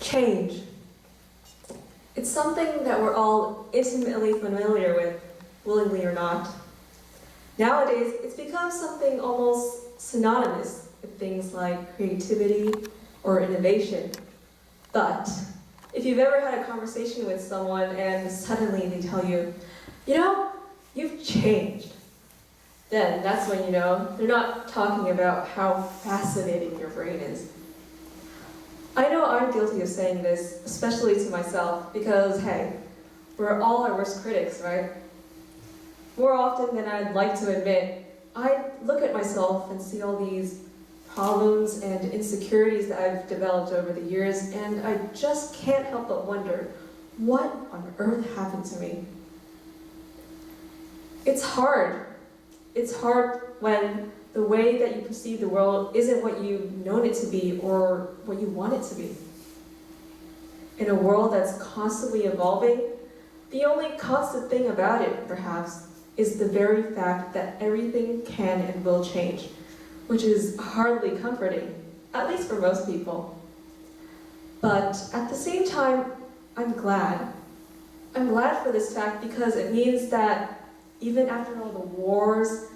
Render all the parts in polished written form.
Change. It's something that we're all intimately familiar with, willingly or not. Nowadays, it's become something almost synonymous with things like creativity or innovation. But if you've ever had a conversation with someone and suddenly they tell you, you know, you've changed, then that's when you know they're not talking about how fascinating your brain is. I know I'm guilty of saying this, especially to myself, because hey, we're all our worst critics, right? More often than I'd like to admit, I look at myself and see all these problems and insecurities that I've developed over the years, and I just can't help but wonder, what on earth happened to me? It's hard. It's hard when the way that you perceive the world isn't what you've known it to be or what you want it to be. In a world that's constantly evolving, the only constant thing about it, perhaps, is the very fact that everything can and will change, which is hardly comforting, at least for most people. But at the same time, I'm glad. I'm glad for this fact because it means that even after all the wars,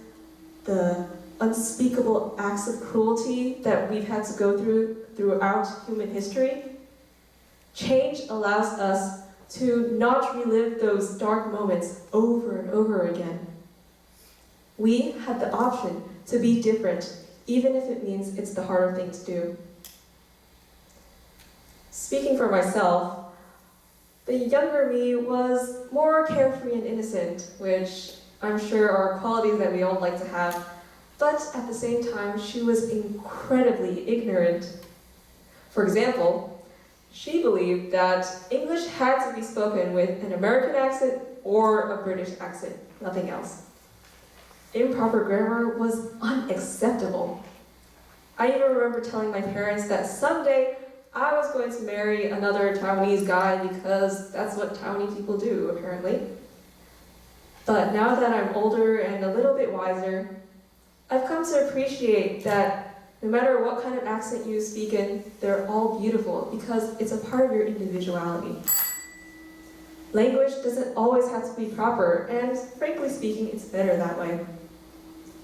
the unspeakable acts of cruelty that we've had to go throughout human history, change allows us to not relive those dark moments over and over again. We have the option to be different, even if it means it's the harder thing to do. Speaking for myself, the younger me was more carefree and innocent, which I'm sure are qualities that we all like to have, but at the same time, she was incredibly ignorant. For example, she believed that English had to be spoken with an American accent or a British accent, nothing else. Improper grammar was unacceptable. I even remember telling my parents that someday I was going to marry another Taiwanese guy because that's what Taiwanese people do, apparently. But now that I'm older and a little bit wiser, I've come to appreciate that no matter what kind of accent you speak in, they're all beautiful because it's a part of your individuality. Language doesn't always have to be proper, and frankly speaking, it's better that way.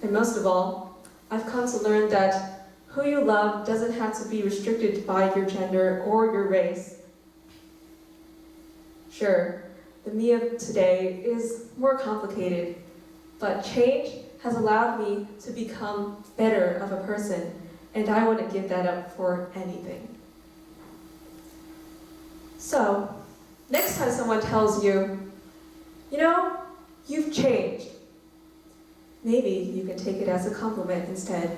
And most of all, I've come to learn that who you love doesn't have to be restricted by your gender or your race. Sure, the me of today is more complicated, but change has allowed me to become better of a person, and I wouldn't give that up for anything. So, next time someone tells you, you know, you've changed, maybe you can take it as a compliment instead.